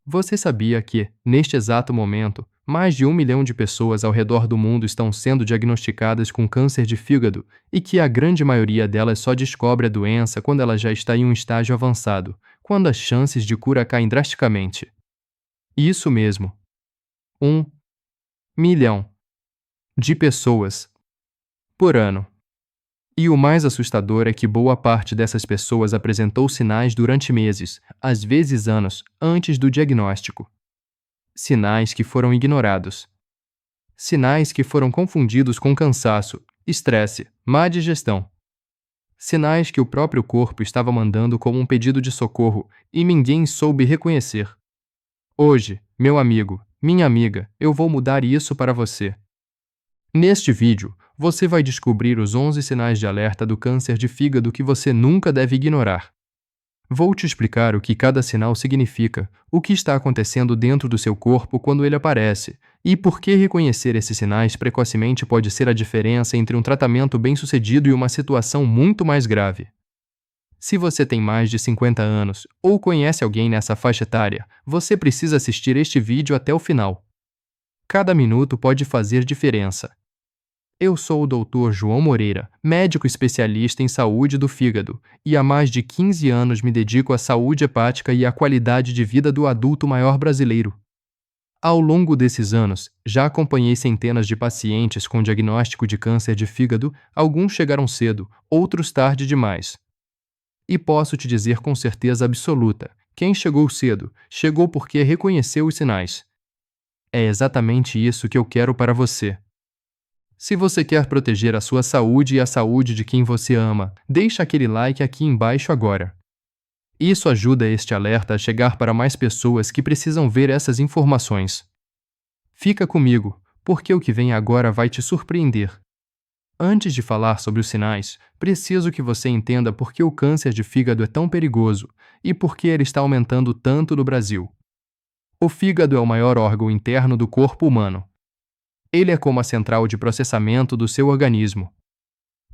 Você sabia que, neste exato momento, mais de 1 milhão de pessoas ao redor do mundo estão sendo diagnosticadas com câncer de fígado e que a grande maioria delas só descobre a doença quando ela já está em um estágio avançado, quando as chances de cura caem drasticamente? Isso mesmo, 1 milhão de pessoas por ano. E o mais assustador é que boa parte dessas pessoas apresentou sinais durante meses, às vezes anos, antes do diagnóstico. Sinais que foram ignorados. Sinais que foram confundidos com cansaço, estresse, má digestão. Sinais que o próprio corpo estava mandando como um pedido de socorro e ninguém soube reconhecer. Hoje, meu amigo, minha amiga, eu vou mudar isso para você. Neste vídeo, você vai descobrir os 11 sinais de alerta do câncer de fígado que você nunca deve ignorar. Vou te explicar o que cada sinal significa, o que está acontecendo dentro do seu corpo quando ele aparece, e por que reconhecer esses sinais precocemente pode ser a diferença entre um tratamento bem-sucedido e uma situação muito mais grave. Se você tem mais de 50 anos ou conhece alguém nessa faixa etária, você precisa assistir este vídeo até o final. Cada minuto pode fazer diferença. Eu sou o Dr. João Moreira, médico especialista em saúde do fígado, e há mais de 15 anos me dedico à saúde hepática e à qualidade de vida do adulto maior brasileiro. Ao longo desses anos, já acompanhei centenas de pacientes com diagnóstico de câncer de fígado, alguns chegaram cedo, outros tarde demais. E posso te dizer com certeza absoluta, quem chegou cedo, chegou porque reconheceu os sinais. É exatamente isso que eu quero para você. Se você quer proteger a sua saúde e a saúde de quem você ama, deixa aquele like aqui embaixo agora. Isso ajuda este alerta a chegar para mais pessoas que precisam ver essas informações. Fica comigo, porque o que vem agora vai te surpreender. Antes de falar sobre os sinais, preciso que você entenda por que o câncer de fígado é tão perigoso e por que ele está aumentando tanto no Brasil. O fígado é o maior órgão interno do corpo humano. Ele é como a central de processamento do seu organismo.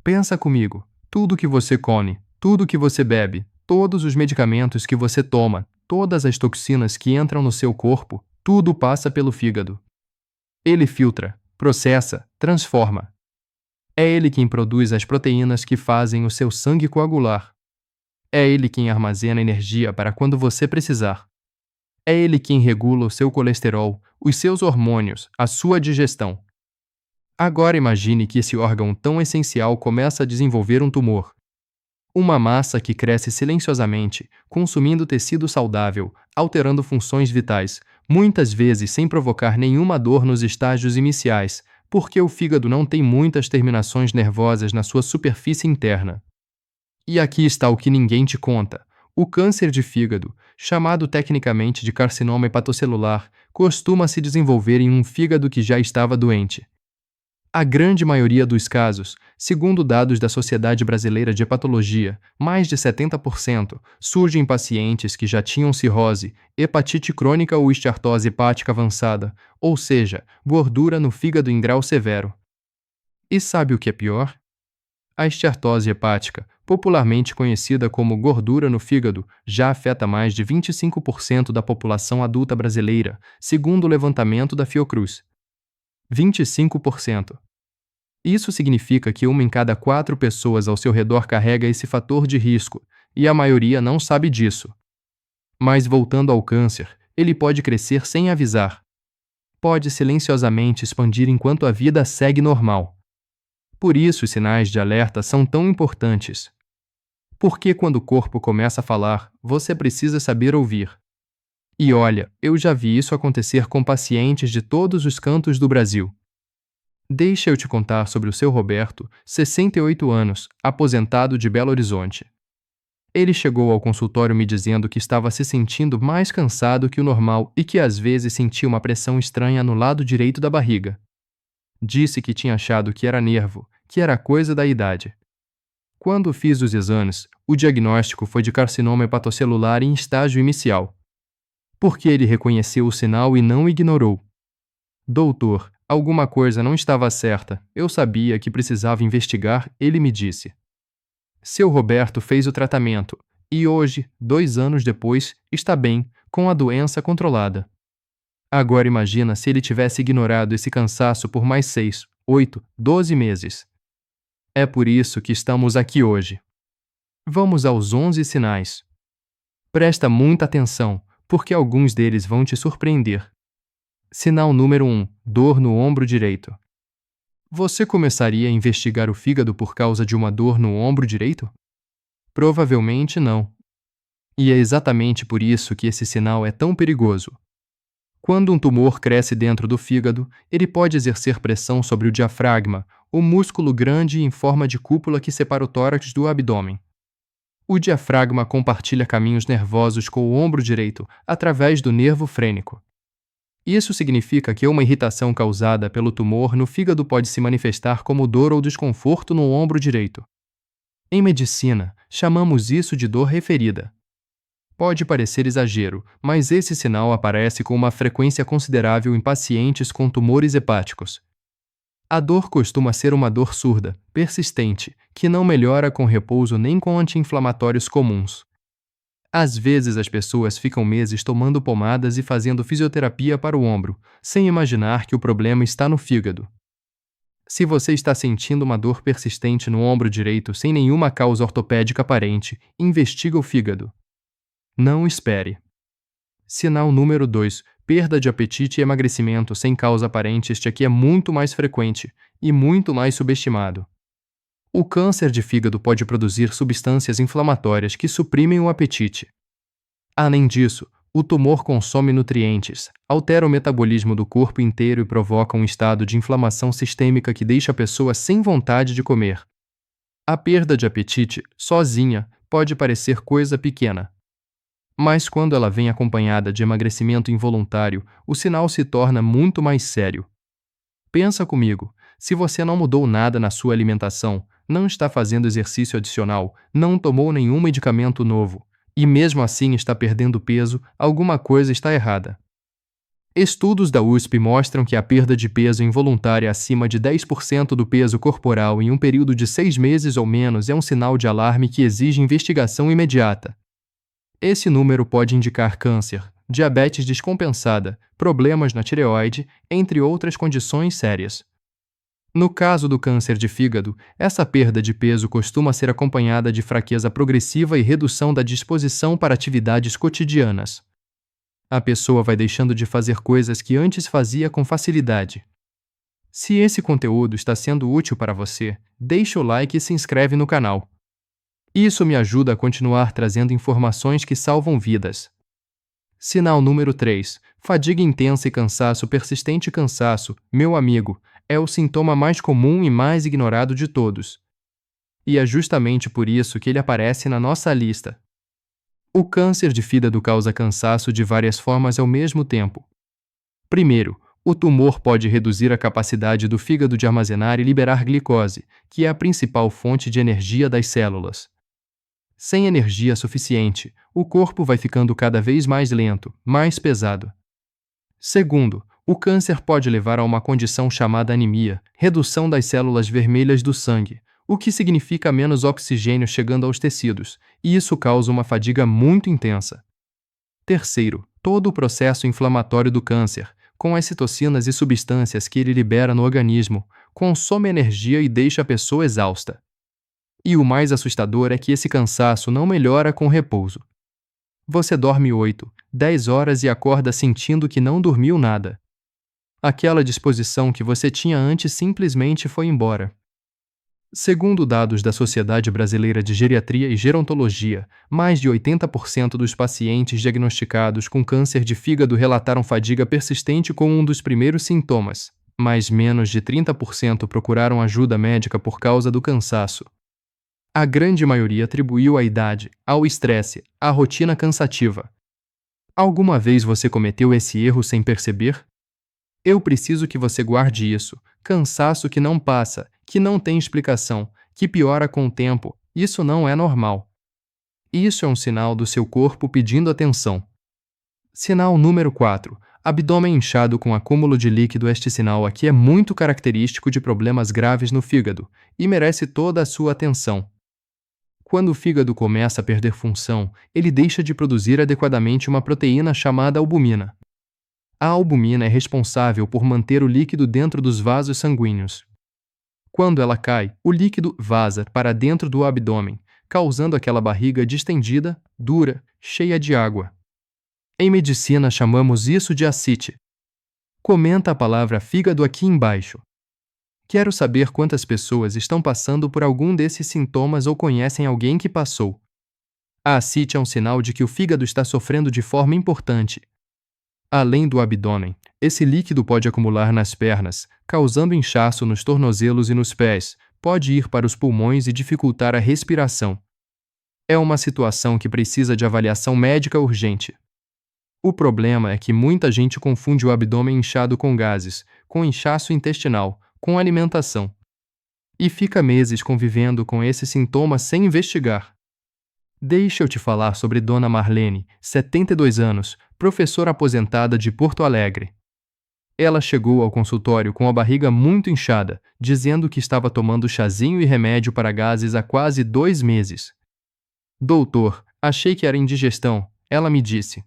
Pensa comigo, tudo que você come, tudo que você bebe, todos os medicamentos que você toma, todas as toxinas que entram no seu corpo, tudo passa pelo fígado. Ele filtra, processa, transforma. É ele quem produz as proteínas que fazem o seu sangue coagular. É ele quem armazena energia para quando você precisar. É ele quem regula o seu colesterol, os seus hormônios, a sua digestão. Agora imagine que esse órgão tão essencial começa a desenvolver um tumor. Uma massa que cresce silenciosamente, consumindo tecido saudável, alterando funções vitais, muitas vezes sem provocar nenhuma dor nos estágios iniciais, porque o fígado não tem muitas terminações nervosas na sua superfície interna. E aqui está o que ninguém te conta. O câncer de fígado, chamado tecnicamente de carcinoma hepatocelular, costuma se desenvolver em um fígado que já estava doente. A grande maioria dos casos, segundo dados da Sociedade Brasileira de Hepatologia, mais de 70%, surge em pacientes que já tinham cirrose, hepatite crônica ou esteatose hepática avançada, ou seja, gordura no fígado em grau severo. E sabe o que é pior? A esteatose hepática, popularmente conhecida como gordura no fígado, já afeta mais de 25% da população adulta brasileira, segundo o levantamento da Fiocruz. 25%. Isso significa que 1 em cada 4 pessoas ao seu redor carrega esse fator de risco, e a maioria não sabe disso. Mas voltando ao câncer, ele pode crescer sem avisar. Pode silenciosamente expandir enquanto a vida segue normal. Por isso os sinais de alerta são tão importantes. Porque quando o corpo começa a falar, você precisa saber ouvir. E olha, eu já vi isso acontecer com pacientes de todos os cantos do Brasil. Deixa eu te contar sobre o seu Roberto, 68 anos, aposentado de Belo Horizonte. Ele chegou ao consultório me dizendo que estava se sentindo mais cansado que o normal e que às vezes sentia uma pressão estranha no lado direito da barriga. Disse que tinha achado que era nervo, que era coisa da idade. Quando fiz os exames, o diagnóstico foi de carcinoma hepatocelular em estágio inicial. Porque ele reconheceu o sinal e não ignorou. Doutor, alguma coisa não estava certa, eu sabia que precisava investigar, ele me disse. Seu Roberto fez o tratamento, e hoje, 2 anos depois, está bem, com a doença controlada. Agora imagina se ele tivesse ignorado esse cansaço por mais 6, 8, 12 meses. É por isso que estamos aqui hoje. Vamos aos 11 sinais. Presta muita atenção, porque alguns deles vão te surpreender. Sinal número 1: dor no ombro direito. Você começaria a investigar o fígado por causa de uma dor no ombro direito? Provavelmente não. E é exatamente por isso que esse sinal é tão perigoso. Quando um tumor cresce dentro do fígado, ele pode exercer pressão sobre o diafragma, o músculo grande em forma de cúpula que separa o tórax do abdômen. O diafragma compartilha caminhos nervosos com o ombro direito através do nervo frênico. Isso significa que uma irritação causada pelo tumor no fígado pode se manifestar como dor ou desconforto no ombro direito. Em medicina, chamamos isso de dor referida. Pode parecer exagero, mas esse sinal aparece com uma frequência considerável em pacientes com tumores hepáticos. A dor costuma ser uma dor surda, persistente, que não melhora com repouso nem com anti-inflamatórios comuns. Às vezes as pessoas ficam meses tomando pomadas e fazendo fisioterapia para o ombro, sem imaginar que o problema está no fígado. Se você está sentindo uma dor persistente no ombro direito sem nenhuma causa ortopédica aparente, investiga o fígado. Não espere. Sinal número 2: perda de apetite e emagrecimento sem causa aparente. Este aqui é muito mais frequente e muito mais subestimado. O câncer de fígado pode produzir substâncias inflamatórias que suprimem o apetite. Além disso, o tumor consome nutrientes, altera o metabolismo do corpo inteiro e provoca um estado de inflamação sistêmica que deixa a pessoa sem vontade de comer. A perda de apetite, sozinha, pode parecer coisa pequena. Mas quando ela vem acompanhada de emagrecimento involuntário, o sinal se torna muito mais sério. Pensa comigo, se você não mudou nada na sua alimentação, não está fazendo exercício adicional, não tomou nenhum medicamento novo, e mesmo assim está perdendo peso, alguma coisa está errada. Estudos da USP mostram que a perda de peso involuntária acima de 10% do peso corporal em um período de 6 meses ou menos é um sinal de alarme que exige investigação imediata. Esse número pode indicar câncer, diabetes descompensada, problemas na tireoide, entre outras condições sérias. No caso do câncer de fígado, essa perda de peso costuma ser acompanhada de fraqueza progressiva e redução da disposição para atividades cotidianas. A pessoa vai deixando de fazer coisas que antes fazia com facilidade. Se esse conteúdo está sendo útil para você, deixe o like e se inscreve no canal. Isso me ajuda a continuar trazendo informações que salvam vidas. Sinal número 3: fadiga intensa e cansaço persistente. Cansaço, meu amigo, é o sintoma mais comum e mais ignorado de todos. E é justamente por isso que ele aparece na nossa lista. O câncer de fígado causa cansaço de várias formas ao mesmo tempo. Primeiro, o tumor pode reduzir a capacidade do fígado de armazenar e liberar glicose, que é a principal fonte de energia das células. Sem energia suficiente, o corpo vai ficando cada vez mais lento, mais pesado. Segundo, o câncer pode levar a uma condição chamada anemia, redução das células vermelhas do sangue, o que significa menos oxigênio chegando aos tecidos, e isso causa uma fadiga muito intensa. Terceiro, todo o processo inflamatório do câncer, com as citocinas e substâncias que ele libera no organismo, consome energia e deixa a pessoa exausta. E o mais assustador é que esse cansaço não melhora com repouso. Você dorme 8, 10 horas e acorda sentindo que não dormiu nada. Aquela disposição que você tinha antes simplesmente foi embora. Segundo dados da Sociedade Brasileira de Geriatria e Gerontologia, mais de 80% dos pacientes diagnosticados com câncer de fígado relataram fadiga persistente como um dos primeiros sintomas, mas menos de 30% procuraram ajuda médica por causa do cansaço. A grande maioria atribuiu à idade, ao estresse, à rotina cansativa. Alguma vez você cometeu esse erro sem perceber? Eu preciso que você guarde isso. Cansaço que não passa, que não tem explicação, que piora com o tempo, isso não é normal. Isso é um sinal do seu corpo pedindo atenção. Sinal número 4. Abdômen inchado com acúmulo de líquido. Este sinal aqui é muito característico de problemas graves no fígado e merece toda a sua atenção. Quando o fígado começa a perder função, ele deixa de produzir adequadamente uma proteína chamada albumina. A albumina é responsável por manter o líquido dentro dos vasos sanguíneos. Quando ela cai, o líquido vaza para dentro do abdômen, causando aquela barriga distendida, dura, cheia de água. Em medicina chamamos isso de ascite. Comenta a palavra fígado aqui embaixo. Quero saber quantas pessoas estão passando por algum desses sintomas ou conhecem alguém que passou. A ascite é um sinal de que o fígado está sofrendo de forma importante. Além do abdômen, esse líquido pode acumular nas pernas, causando inchaço nos tornozelos e nos pés, pode ir para os pulmões e dificultar a respiração. É uma situação que precisa de avaliação médica urgente. O problema é que muita gente confunde o abdômen inchado com gases, com inchaço intestinal, com alimentação. E fica meses convivendo com esse sintoma sem investigar. Deixa eu te falar sobre Dona Marlene, 72 anos, professora aposentada de Porto Alegre. Ela chegou ao consultório com a barriga muito inchada, dizendo que estava tomando chazinho e remédio para gases há quase 2 meses. Doutor, achei que era indigestão, ela me disse.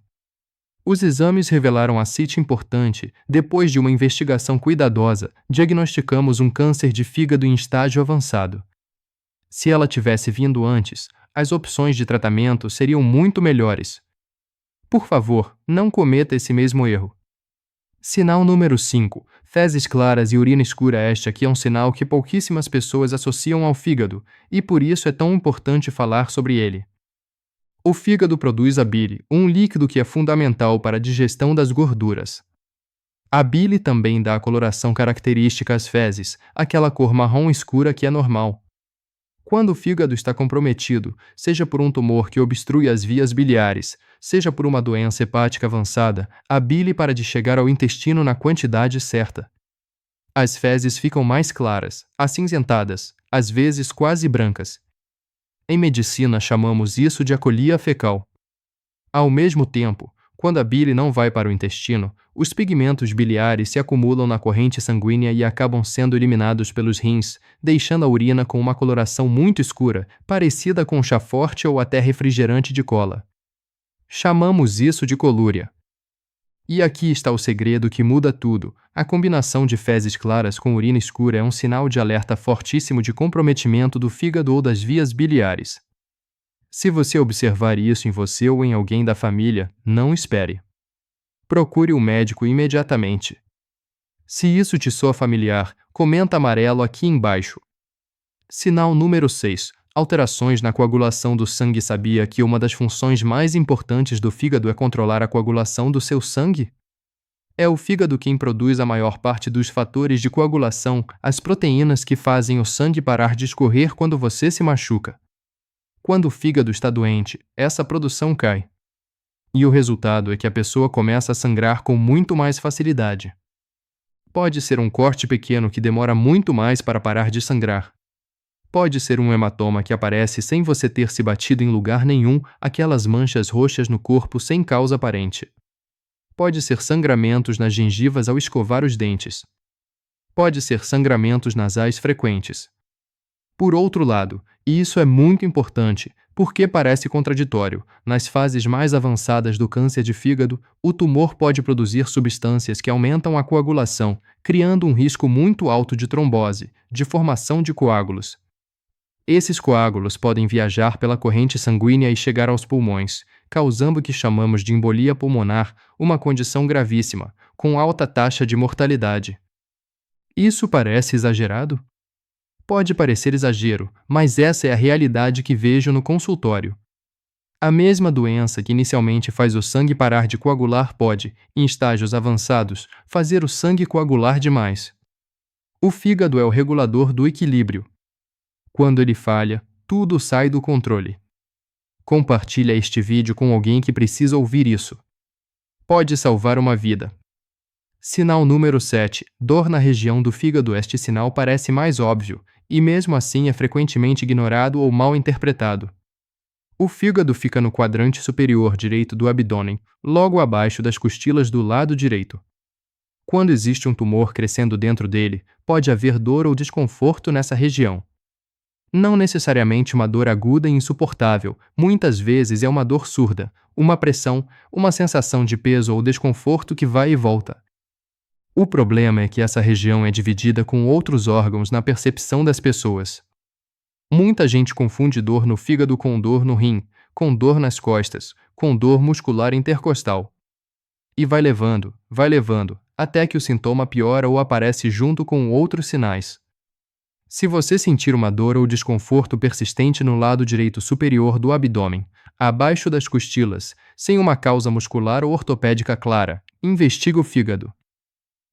Os exames revelaram ascite importante. Depois de uma investigação cuidadosa, diagnosticamos um câncer de fígado em estágio avançado. Se ela tivesse vindo antes, as opções de tratamento seriam muito melhores. Por favor, não cometa esse mesmo erro. Sinal número 5. Fezes claras e urina escura. Este aqui é um sinal que pouquíssimas pessoas associam ao fígado, e por isso é tão importante falar sobre ele. O fígado produz a bile, um líquido que é fundamental para a digestão das gorduras. A bile também dá a coloração característica às fezes, aquela cor marrom escura que é normal. Quando o fígado está comprometido, seja por um tumor que obstrui as vias biliares, seja por uma doença hepática avançada, a bile para de chegar ao intestino na quantidade certa. As fezes ficam mais claras, acinzentadas, às vezes quase brancas. Em medicina chamamos isso de acolia fecal. Ao mesmo tempo, quando a bile não vai para o intestino, os pigmentos biliares se acumulam na corrente sanguínea e acabam sendo eliminados pelos rins, deixando a urina com uma coloração muito escura, parecida com chá forte ou até refrigerante de cola. Chamamos isso de colúria. E aqui está o segredo que muda tudo. A combinação de fezes claras com urina escura é um sinal de alerta fortíssimo de comprometimento do fígado ou das vias biliares. Se você observar isso em você ou em alguém da família, não espere. Procure um médico imediatamente. Se isso te soa familiar, comenta amarelo aqui embaixo. Sinal número 6. Alterações na coagulação do sangue. Sabia que uma das funções mais importantes do fígado é controlar a coagulação do seu sangue? É o fígado quem produz a maior parte dos fatores de coagulação, as proteínas que fazem o sangue parar de escorrer quando você se machuca. Quando o fígado está doente, essa produção cai. E o resultado é que a pessoa começa a sangrar com muito mais facilidade. Pode ser um corte pequeno que demora muito mais para parar de sangrar. Pode ser um hematoma que aparece sem você ter se batido em lugar nenhum, aquelas manchas roxas no corpo sem causa aparente. Pode ser sangramentos nas gengivas ao escovar os dentes. Pode ser sangramentos nasais frequentes. Por outro lado, e isso é muito importante, porque parece contraditório, nas fases mais avançadas do câncer de fígado, o tumor pode produzir substâncias que aumentam a coagulação, criando um risco muito alto de trombose, de formação de coágulos. Esses coágulos podem viajar pela corrente sanguínea e chegar aos pulmões, causando o que chamamos de embolia pulmonar, uma condição gravíssima, com alta taxa de mortalidade. Isso parece exagerado? Pode parecer exagero, mas essa é a realidade que vejo no consultório. A mesma doença que inicialmente faz o sangue parar de coagular pode, em estágios avançados, fazer o sangue coagular demais. O fígado é o regulador do equilíbrio. Quando ele falha, tudo sai do controle. Compartilhe este vídeo com alguém que precisa ouvir isso. Pode salvar uma vida. Sinal número 7. Dor na região do fígado. Este sinal parece mais óbvio, e mesmo assim é frequentemente ignorado ou mal interpretado. O fígado fica no quadrante superior direito do abdômen, logo abaixo das costilas do lado direito. Quando existe um tumor crescendo dentro dele, pode haver dor ou desconforto nessa região. Não necessariamente uma dor aguda e insuportável, muitas vezes é uma dor surda, uma pressão, uma sensação de peso ou desconforto que vai e volta. O problema é que essa região é dividida com outros órgãos na percepção das pessoas. Muita gente confunde dor no fígado com dor no rim, com dor nas costas, com dor muscular intercostal. E vai levando, até que o sintoma piora ou aparece junto com outros sinais. Se você sentir uma dor ou desconforto persistente no lado direito superior do abdômen, abaixo das costilas, sem uma causa muscular ou ortopédica clara, investigue o fígado.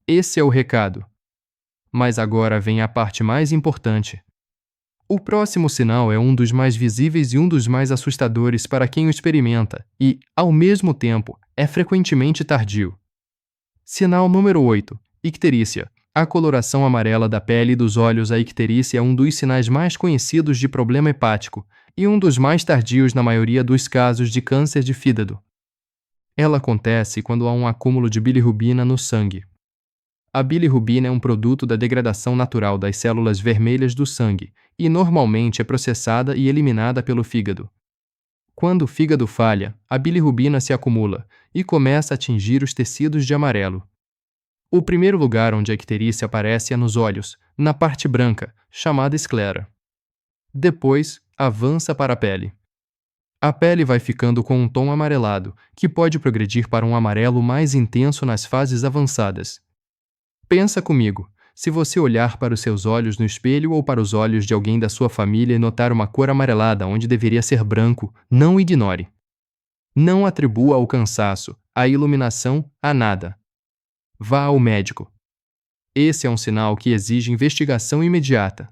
Esse é o recado. Mas agora vem a parte mais importante. O próximo sinal é um dos mais visíveis e um dos mais assustadores para quem o experimenta e, ao mesmo tempo, é frequentemente tardio. Sinal número 8. Icterícia. A coloração amarela da pele e dos olhos. A icterícia é um dos sinais mais conhecidos de problema hepático e um dos mais tardios na maioria dos casos de câncer de fígado. Ela acontece quando há um acúmulo de bilirrubina no sangue. A bilirrubina é um produto da degradação natural das células vermelhas do sangue e normalmente é processada e eliminada pelo fígado. Quando o fígado falha, a bilirrubina se acumula e começa a atingir os tecidos de amarelo. O primeiro lugar onde a icterícia aparece é nos olhos, na parte branca, chamada esclera. Depois, avança para a pele. A pele vai ficando com um tom amarelado, que pode progredir para um amarelo mais intenso nas fases avançadas. Pensa comigo, se você olhar para os seus olhos no espelho ou para os olhos de alguém da sua família e notar uma cor amarelada onde deveria ser branco, não ignore. Não atribua ao cansaço, à iluminação, a nada. Vá ao médico. Esse é um sinal que exige investigação imediata.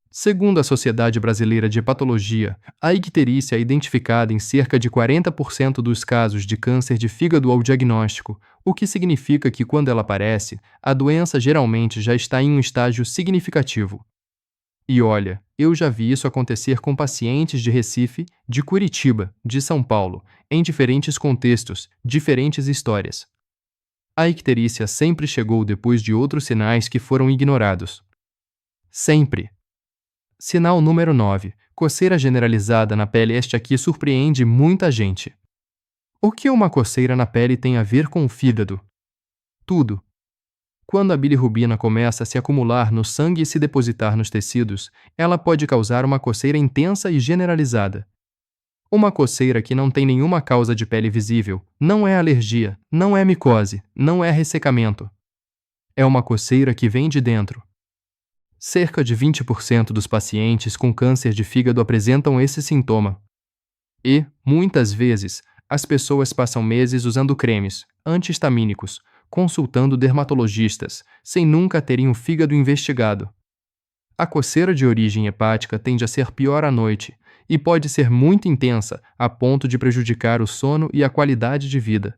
Segundo a Sociedade Brasileira de Hepatologia, a icterícia é identificada em cerca de 40% dos casos de câncer de fígado ao diagnóstico, o que significa que quando ela aparece, a doença geralmente já está em um estágio significativo. E olha, eu já vi isso acontecer com pacientes de Recife, de Curitiba, de São Paulo, em diferentes contextos, diferentes histórias. A icterícia sempre chegou depois de outros sinais que foram ignorados. Sempre. Sinal número 9. Coceira generalizada na pele. Este aqui surpreende muita gente. O que uma coceira na pele tem a ver com o fígado? Tudo. Quando a bilirrubina começa a se acumular no sangue e se depositar nos tecidos, ela pode causar uma coceira intensa e generalizada. Uma coceira que não tem nenhuma causa de pele visível, não é alergia, não é micose, não é ressecamento. É uma coceira que vem de dentro. Cerca de 20% dos pacientes com câncer de fígado apresentam esse sintoma. E, muitas vezes, as pessoas passam meses usando cremes, anti-histamínicos, consultando dermatologistas, sem nunca terem o fígado investigado. A coceira de origem hepática tende a ser pior à noite e pode ser muito intensa, a ponto de prejudicar o sono e a qualidade de vida.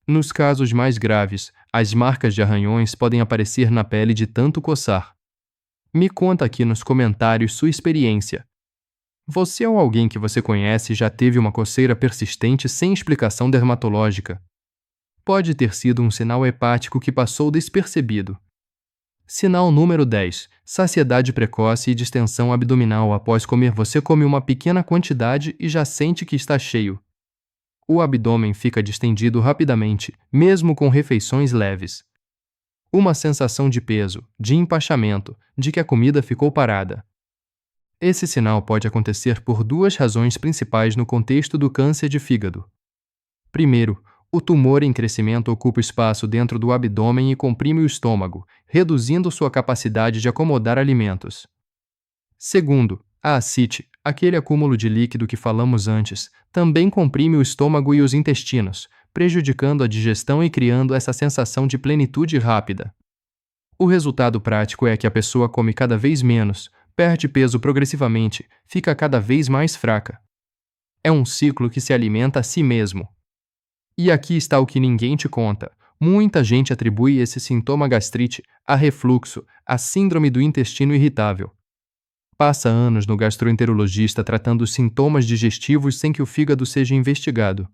Nos casos mais graves, as marcas de arranhões podem aparecer na pele de tanto coçar. Me conta aqui nos comentários sua experiência. Você ou alguém que você conhece já teve uma coceira persistente sem explicação dermatológica? Pode ter sido um sinal hepático que passou despercebido. Sinal número 10. Saciedade precoce e distensão abdominal após comer. Você come uma pequena quantidade e já sente que está cheio. O abdômen fica distendido rapidamente, mesmo com refeições leves. Uma sensação de peso, de empachamento, de que a comida ficou parada. Esse sinal pode acontecer por duas razões principais no contexto do câncer de fígado. Primeiro, o tumor em crescimento ocupa espaço dentro do abdômen e comprime o estômago, reduzindo sua capacidade de acomodar alimentos. Segundo, a ascite, aquele acúmulo de líquido que falamos antes, também comprime o estômago e os intestinos, prejudicando a digestão e criando essa sensação de plenitude rápida. O resultado prático é que a pessoa come cada vez menos, perde peso progressivamente, fica cada vez mais fraca. É um ciclo que se alimenta a si mesmo. E aqui está o que ninguém te conta. Muita gente atribui esse sintoma à gastrite, a refluxo, à síndrome do intestino irritável. Passa anos no gastroenterologista tratando os sintomas digestivos sem que o fígado seja investigado.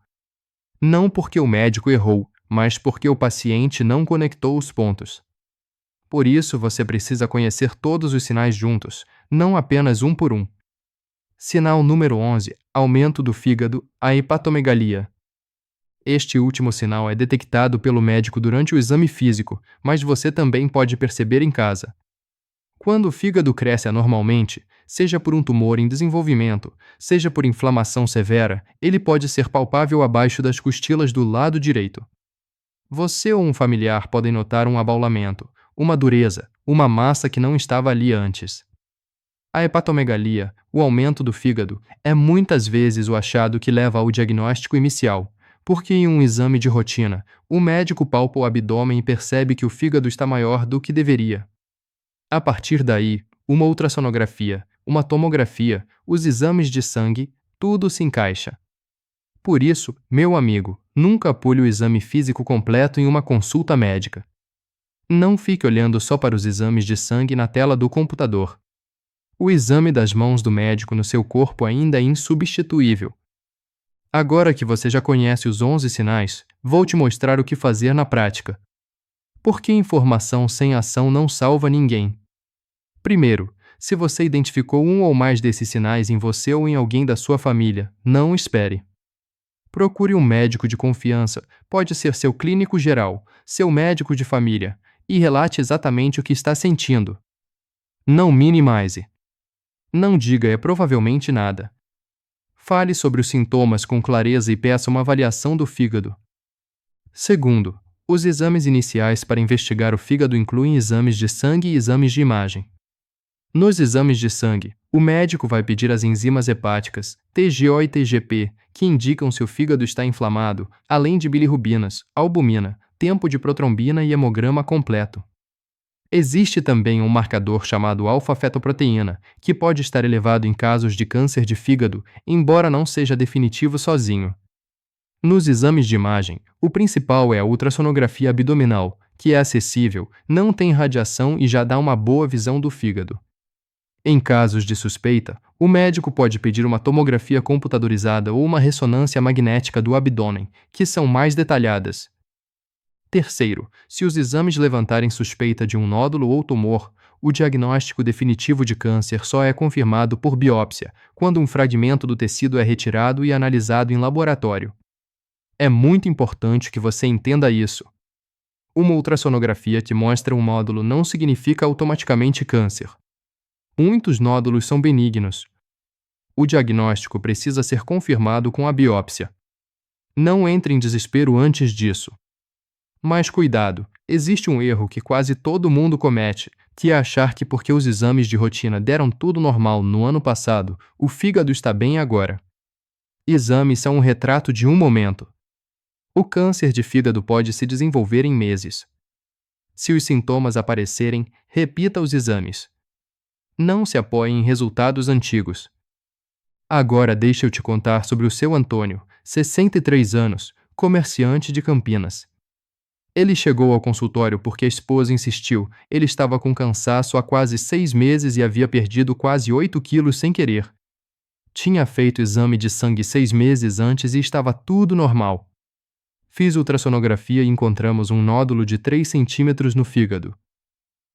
Não porque o médico errou, mas porque o paciente não conectou os pontos. Por isso, você precisa conhecer todos os sinais juntos, não apenas um por um. Sinal número 11. Aumento do fígado, a hepatomegalia. Este último sinal é detectado pelo médico durante o exame físico, mas você também pode perceber em casa. Quando o fígado cresce anormalmente, seja por um tumor em desenvolvimento, seja por inflamação severa, ele pode ser palpável abaixo das costilas do lado direito. Você ou um familiar podem notar um abaulamento, uma dureza, uma massa que não estava ali antes. A hepatomegalia, o aumento do fígado, é muitas vezes o achado que leva ao diagnóstico inicial, porque em um exame de rotina, o médico palpa o abdômen e percebe que o fígado está maior do que deveria. A partir daí, uma ultrassonografia, uma tomografia, os exames de sangue, tudo se encaixa. Por isso, meu amigo, nunca pule o exame físico completo em uma consulta médica. Não fique olhando só para os exames de sangue na tela do computador. O exame das mãos do médico no seu corpo ainda é insubstituível. Agora que você já conhece os 11 sinais, vou te mostrar o que fazer na prática. Porque informação sem ação não salva ninguém. Primeiro, se você identificou um ou mais desses sinais em você ou em alguém da sua família, não espere. Procure um médico de confiança, pode ser seu clínico geral, seu médico de família, e relate exatamente o que está sentindo. Não minimize. Não diga é provavelmente nada. Fale sobre os sintomas com clareza e peça uma avaliação do fígado. Segundo, os exames iniciais para investigar o fígado incluem exames de sangue e exames de imagem. Nos exames de sangue, o médico vai pedir as enzimas hepáticas, TGO e TGP, que indicam se o fígado está inflamado, além de bilirrubinas, albumina, tempo de protrombina e hemograma completo. Existe também um marcador chamado alfa-fetoproteína, que pode estar elevado em casos de câncer de fígado, embora não seja definitivo sozinho. Nos exames de imagem, o principal é a ultrassonografia abdominal, que é acessível, não tem radiação e já dá uma boa visão do fígado. Em casos de suspeita, o médico pode pedir uma tomografia computadorizada ou uma ressonância magnética do abdômen, que são mais detalhadas. Terceiro, se os exames levantarem suspeita de um nódulo ou tumor, o diagnóstico definitivo de câncer só é confirmado por biópsia, quando um fragmento do tecido é retirado e analisado em laboratório. É muito importante que você entenda isso. Uma ultrassonografia que mostra um nódulo não significa automaticamente câncer. Muitos nódulos são benignos. O diagnóstico precisa ser confirmado com a biópsia. Não entre em desespero antes disso. Mas cuidado, existe um erro que quase todo mundo comete, que é achar que porque os exames de rotina deram tudo normal no ano passado, o fígado está bem agora. Exames são um retrato de um momento. O câncer de fígado pode se desenvolver em meses. Se os sintomas aparecerem, repita os exames. Não se apoie em resultados antigos. Agora deixa eu te contar sobre o seu Antônio, 63 anos, comerciante de Campinas. Ele chegou ao consultório porque a esposa insistiu. Ele estava com cansaço há quase 6 meses e havia perdido quase 8 quilos sem querer. Tinha feito exame de sangue 6 meses antes e estava tudo normal. Fiz ultrassonografia e encontramos um nódulo de 3 centímetros no fígado.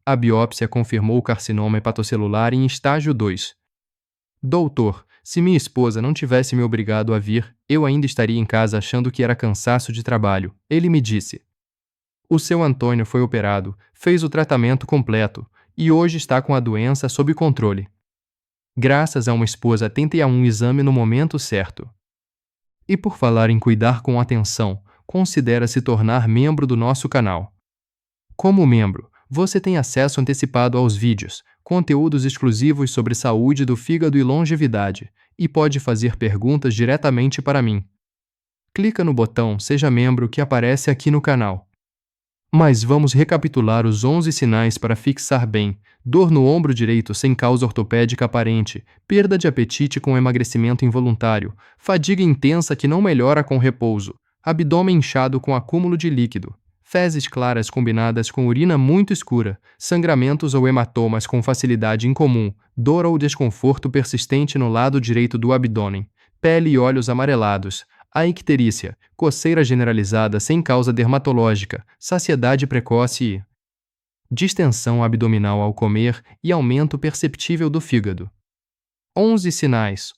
A biópsia confirmou o carcinoma hepatocelular em estágio 2. Doutor, se minha esposa não tivesse me obrigado a vir, eu ainda estaria em casa achando que era cansaço de trabalho, ele me disse. O seu Antônio foi operado, fez o tratamento completo e hoje está com a doença sob controle. Graças a uma esposa atenta e a um exame no momento certo. E por falar em cuidar com atenção, considera se tornar membro do nosso canal. Como membro, você tem acesso antecipado aos vídeos, conteúdos exclusivos sobre saúde do fígado e longevidade, e pode fazer perguntas diretamente para mim. Clica no botão Seja Membro que aparece aqui no canal. Mas vamos recapitular os 11 sinais para fixar bem: dor no ombro direito sem causa ortopédica aparente, perda de apetite com emagrecimento involuntário, fadiga intensa que não melhora com repouso, abdômen inchado com acúmulo de líquido, fezes claras combinadas com urina muito escura, sangramentos ou hematomas com facilidade incomum, dor ou desconforto persistente no lado direito do abdômen, pele e olhos amarelados, a icterícia, coceira generalizada sem causa dermatológica, saciedade precoce e distensão abdominal ao comer e aumento perceptível do fígado. 11 sinais.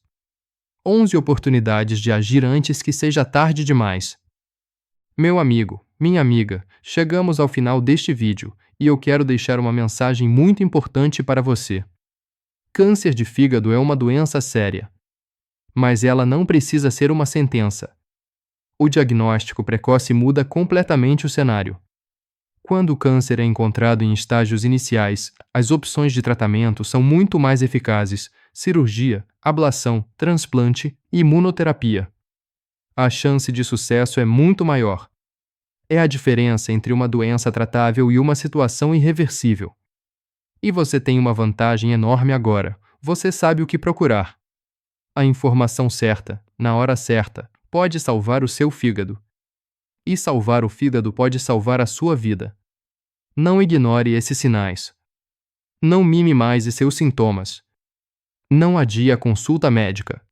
11 oportunidades de agir antes que seja tarde demais. Meu amigo, minha amiga, chegamos ao final deste vídeo e eu quero deixar uma mensagem muito importante para você. Câncer de fígado é uma doença séria, mas ela não precisa ser uma sentença. O diagnóstico precoce muda completamente o cenário. Quando o câncer é encontrado em estágios iniciais, as opções de tratamento são muito mais eficazes: cirurgia, ablação, transplante e imunoterapia. A chance de sucesso é muito maior. É a diferença entre uma doença tratável e uma situação irreversível. E você tem uma vantagem enorme agora: você sabe o que procurar. A informação certa, na hora certa, pode salvar o seu fígado. E salvar o fígado pode salvar a sua vida. Não ignore esses sinais. Não mime mais os seus sintomas. Não adie a consulta médica.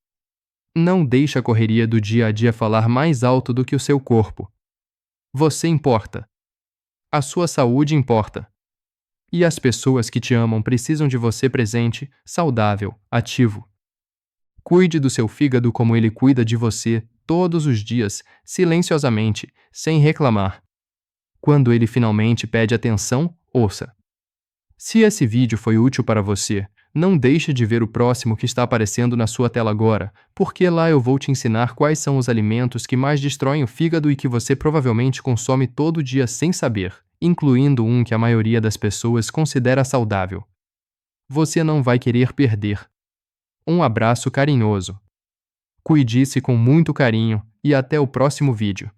Não deixe a correria do dia a dia falar mais alto do que o seu corpo. Você importa. A sua saúde importa. E as pessoas que te amam precisam de você presente, saudável, ativo. Cuide do seu fígado como ele cuida de você, todos os dias, silenciosamente, sem reclamar. Quando ele finalmente pede atenção, ouça. Se esse vídeo foi útil para você, não deixe de ver o próximo que está aparecendo na sua tela agora, porque lá eu vou te ensinar quais são os alimentos que mais destroem o fígado e que você provavelmente consome todo dia sem saber, incluindo um que a maioria das pessoas considera saudável. Você não vai querer perder. Um abraço carinhoso. Cuide-se com muito carinho e até o próximo vídeo.